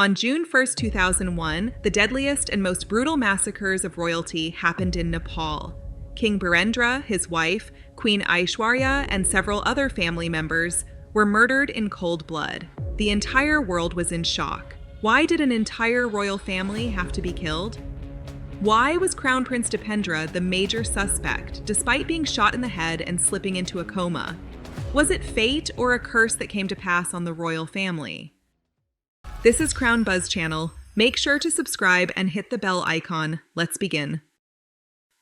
On June 1, 2001, the deadliest and most brutal massacres of royalty happened in Nepal. King Birendra, his wife, Queen Aishwarya, and several other family members were murdered in cold blood. The entire world was in shock. Why did an entire royal family have to be killed? Why was Crown Prince Dipendra the major suspect, despite being shot in the head and slipping into a coma? Was it fate or a curse that came to pass on the royal family? This is Crown Buzz Channel. Make sure to subscribe and hit the bell icon. Let's begin.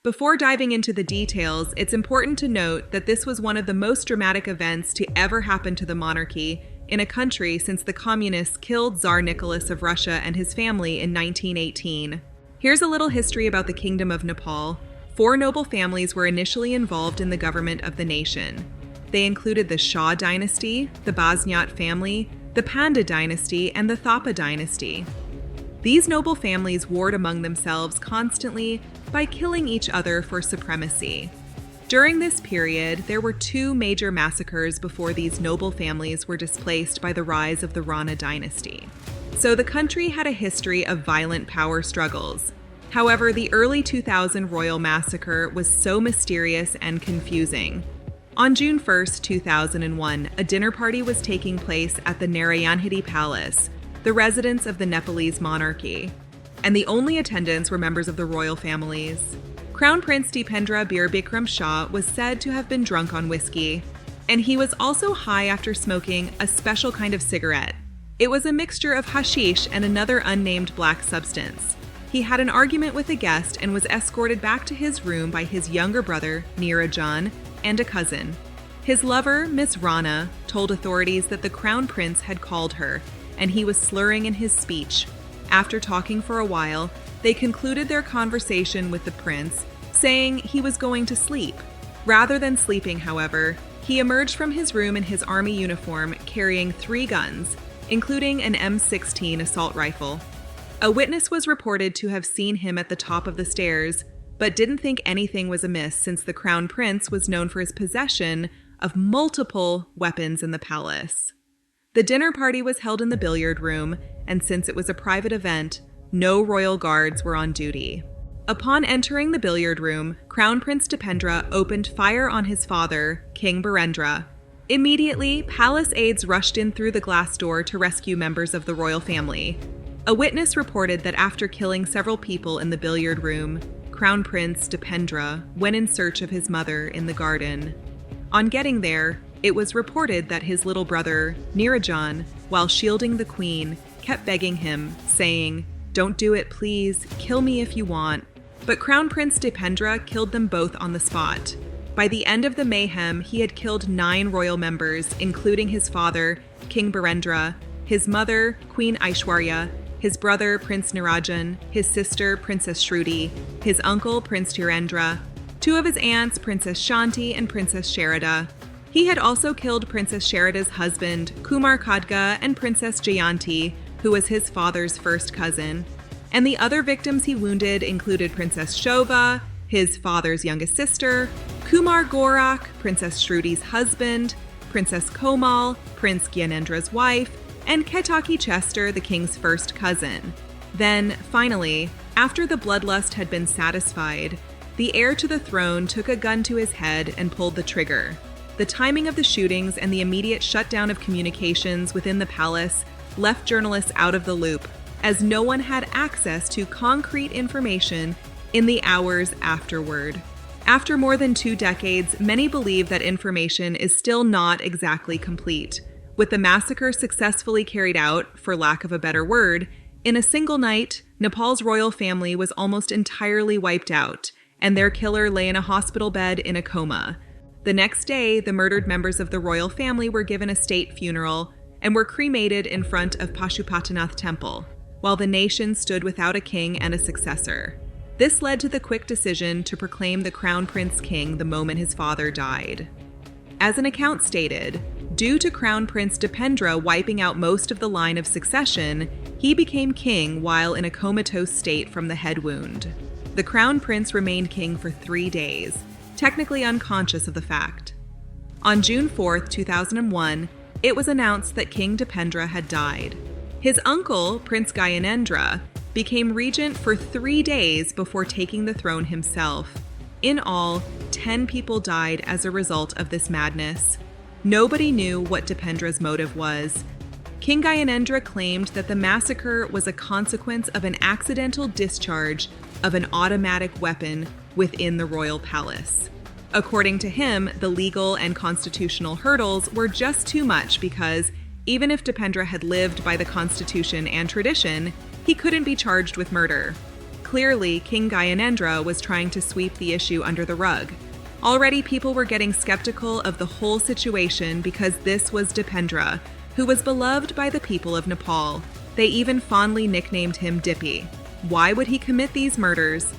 Before diving into the details, it's important to note that this was one of the most dramatic events to ever happen to the monarchy in a country since the communists killed Tsar Nicholas of Russia and his family in 1918. Here's a little history about the Kingdom of Nepal. 4 noble families were initially involved in the government of the nation. They included the Shah dynasty, the Basnyat family, the Panda dynasty, and the Thapa dynasty. These noble families warred among themselves constantly by killing each other for supremacy. During this period, there were 2 major massacres before these noble families were displaced by the rise of the Rana dynasty. So the country had a history of violent power struggles. However, the early 2000 royal massacre was so mysterious and confusing. On June 1, 2001, a dinner party was taking place at the Narayanhiti Palace, the residence of the Nepalese monarchy, and the only attendants were members of the royal families. Crown Prince Dipendra Bir Bikram Shah was said to have been drunk on whiskey, and he was also high after smoking a special kind of cigarette. It was a mixture of hashish and another unnamed black substance. He had an argument with a guest and was escorted back to his room by his younger brother, Neerajan, and a cousin. His lover, Miss Rana, told authorities that the crown prince had called her, and he was slurring in his speech. After talking for a while, they concluded their conversation with the prince, saying he was going to sleep. Rather than sleeping, however, he emerged from his room in his army uniform carrying 3 guns, including an M16 assault rifle. A witness was reported to have seen him at the top of the stairs, but didn't think anything was amiss since the crown prince was known for his possession of multiple weapons in the palace. The dinner party was held in the billiard room, and since it was a private event, no royal guards were on duty. Upon entering the billiard room, Crown Prince Dipendra opened fire on his father, King Birendra. Immediately, palace aides rushed in through the glass door to rescue members of the royal family. A witness reported that after killing several people in the billiard room, Crown Prince Dipendra went in search of his mother in the garden. On getting there, it was reported that his little brother, Neerajan, while shielding the queen, kept begging him, saying, "Don't do it, please, kill me if you want." But Crown Prince Dipendra killed them both on the spot. By the end of the mayhem, he had killed 9 royal members, including his father, King Birendra, his mother, Queen Aishwarya, his brother, Prince Neerajan, his sister, Princess Shruti, his uncle, Prince Gyanendra, 2 of his aunts, Princess Shanti and Princess Sharada. He had also killed Princess Sharada's husband, Kumar Khadga, and Princess Jayanti, who was his father's first cousin. And the other victims he wounded included Princess Shobha, his father's youngest sister, Kumar Gorak, Princess Shruti's husband, Princess Komal, Prince Gyanendra's wife, and Ketaki Chester, the king's first cousin. Then, finally, after the bloodlust had been satisfied, the heir to the throne took a gun to his head and pulled the trigger. The timing of the shootings and the immediate shutdown of communications within the palace left journalists out of the loop, as no one had access to concrete information in the hours afterward. After more than 2 decades, many believe that information is still not exactly complete. With the massacre successfully carried out, for lack of a better word, in a single night, Nepal's royal family was almost entirely wiped out, and their killer lay in a hospital bed in a coma. The next day, the murdered members of the royal family were given a state funeral and were cremated in front of Pashupatinath Temple, while the nation stood without a king and a successor. This led to the quick decision to proclaim the crown prince king the moment his father died. As an account stated, due to Crown Prince Dipendra wiping out most of the line of succession, he became king while in a comatose state from the head wound. The crown prince remained king for 3 days, technically unconscious of the fact. On June 4, 2001, it was announced that King Dipendra had died. His uncle, Prince Gyanendra, became regent for 3 days before taking the throne himself. In all, 10 people died as a result of this madness. Nobody knew what Dipendra's motive was. King Gyanendra claimed that the massacre was a consequence of an accidental discharge of an automatic weapon within the royal palace. According to him, the legal and constitutional hurdles were just too much because, even if Dipendra had lived by the constitution and tradition, he couldn't be charged with murder. Clearly, King Gyanendra was trying to sweep the issue under the rug. Already people were getting skeptical of the whole situation because this was Dipendra, who was beloved by the people of Nepal. They even fondly nicknamed him Dippy. Why would he commit these murders?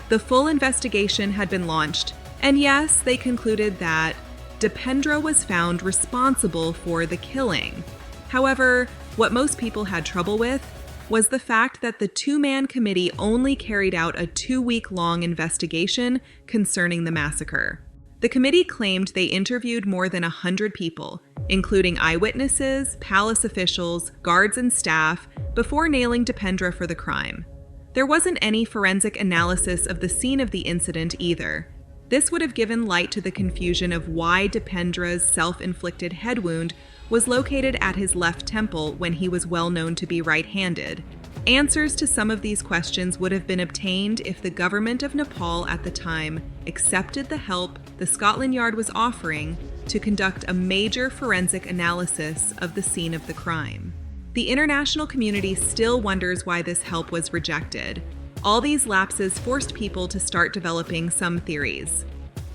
The full investigation had been launched, and yes, they concluded that Dipendra was found responsible for the killing. However, what most people had trouble with was the fact that the two-man committee only carried out a 2-week-long investigation concerning the massacre. The committee claimed they interviewed more than 100 people, including eyewitnesses, palace officials, guards, and staff, before nailing Dipendra for the crime. There wasn't any forensic analysis of the scene of the incident either. This would have given light to the confusion of why Dipendra's self-inflicted head wound was located at his left temple when he was well known to be right-handed. Answers to some of these questions would have been obtained if the government of Nepal at the time accepted the help the Scotland Yard was offering to conduct a major forensic analysis of the scene of the crime. The international community still wonders why this help was rejected. All these lapses forced people to start developing some theories.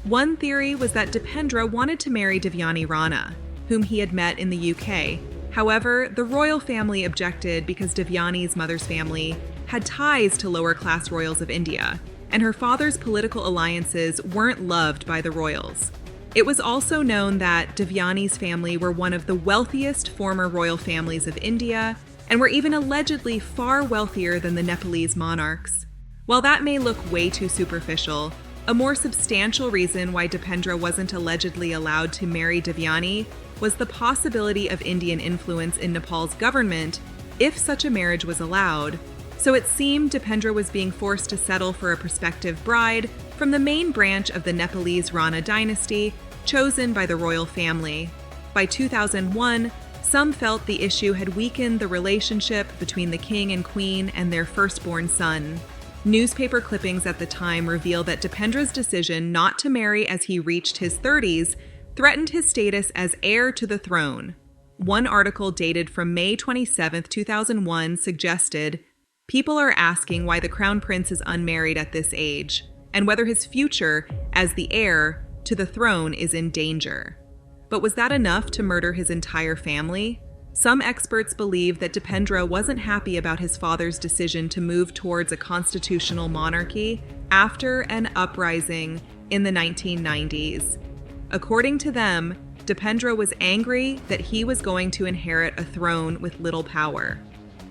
One theory was that Dipendra wanted to marry Devyani Rana, whom he had met in the UK. However, the royal family objected because Devyani's mother's family had ties to lower-class royals of India, and her father's political alliances weren't loved by the royals. It was also known that Devyani's family were one of the wealthiest former royal families of India, and were even allegedly far wealthier than the Nepalese monarchs. While that may look way too superficial, a more substantial reason why Dipendra wasn't allegedly allowed to marry Devyani was the possibility of Indian influence in Nepal's government if such a marriage was allowed. So it seemed Dipendra was being forced to settle for a prospective bride from the main branch of the Nepalese Rana dynasty, chosen by the royal family. By 2001, some felt the issue had weakened the relationship between the king and queen and their firstborn son. Newspaper clippings at the time reveal that Dipendra's decision not to marry as he reached his 30s threatened his status as heir to the throne. One article dated from May 27, 2001 suggested, "People are asking why the crown prince is unmarried at this age, and whether his future as the heir to the throne is in danger." But was that enough to murder his entire family? Some experts believe that Dipendra wasn't happy about his father's decision to move towards a constitutional monarchy after an uprising in the 1990s. According to them, Dipendra was angry that he was going to inherit a throne with little power.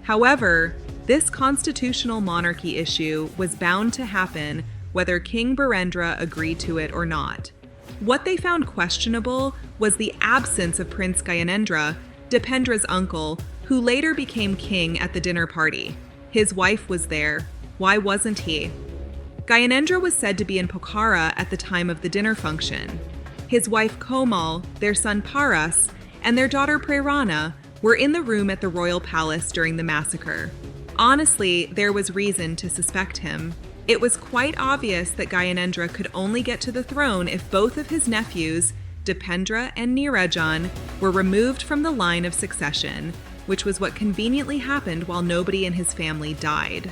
However, this constitutional monarchy issue was bound to happen whether King Birendra agreed to it or not. What they found questionable was the absence of Prince Gyanendra, Dipendra's uncle, who later became king at the dinner party. His wife was there. Why wasn't he? Gyanendra was said to be in Pokhara at the time of the dinner function. His wife Komal, their son Paras, and their daughter Prerana were in the room at the royal palace during the massacre. Honestly, there was reason to suspect him. It was quite obvious that Gyanendra could only get to the throne if both of his nephews, Dipendra and Nirajan, were removed from the line of succession, which was what conveniently happened while nobody in his family died.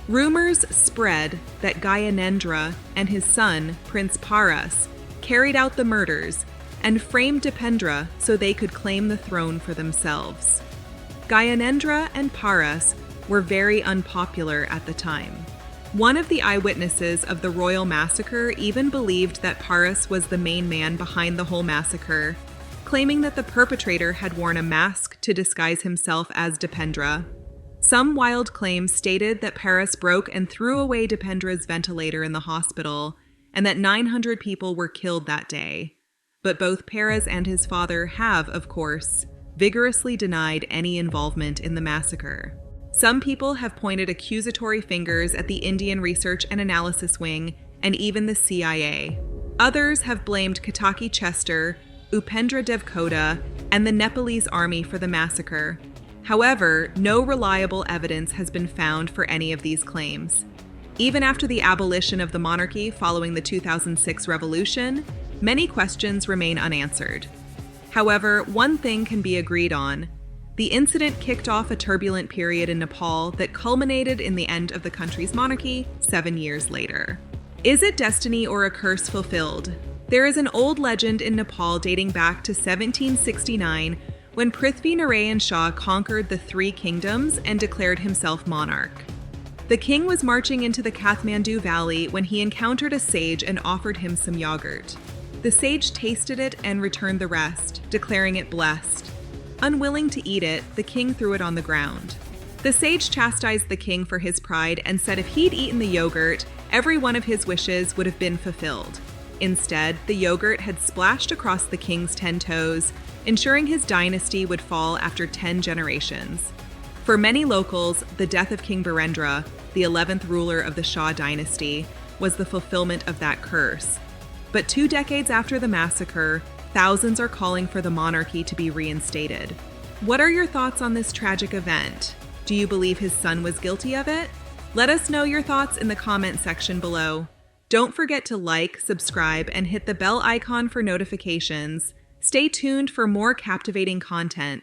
Rumors spread that Gyanendra and his son, Prince Paras, carried out the murders and framed Dipendra so they could claim the throne for themselves. Gyanendra and Paras were very unpopular at the time. One of the eyewitnesses of the royal massacre even believed that Paras was the main man behind the whole massacre, claiming that the perpetrator had worn a mask to disguise himself as Dipendra. Some wild claims stated that Paras broke and threw away Dipendra's ventilator in the hospital, and that 900 people were killed that day. But both Paras and his father have, of course, vigorously denied any involvement in the massacre. Some people have pointed accusatory fingers at the Indian Research and Analysis Wing and even the CIA. Others have blamed Kataki Chester, Upendra Devkota, and the Nepalese army for the massacre. However, no reliable evidence has been found for any of these claims. Even after the abolition of the monarchy following the 2006 revolution, many questions remain unanswered. However, one thing can be agreed on. The incident kicked off a turbulent period in Nepal that culminated in the end of the country's monarchy 7 years later. Is it destiny or a curse fulfilled? There is an old legend in Nepal dating back to 1769 when Prithvi Narayan Shah conquered the three kingdoms and declared himself monarch. The king was marching into the Kathmandu Valley when he encountered a sage and offered him some yogurt. The sage tasted it and returned the rest, declaring it blessed. Unwilling to eat it, the king threw it on the ground. The sage chastised the king for his pride and said if he'd eaten the yogurt, every one of his wishes would have been fulfilled. Instead, the yogurt had splashed across the king's 10 toes, ensuring his dynasty would fall after 10 generations. For many locals, the death of King Birendra, the 11th ruler of the Shah dynasty, was the fulfillment of that curse. But 2 decades after the massacre, thousands are calling for the monarchy to be reinstated. What are your thoughts on this tragic event? Do you believe his son was guilty of it? Let us know your thoughts in the comment section below. Don't forget to like, subscribe, and hit the bell icon for notifications. Stay tuned for more captivating content.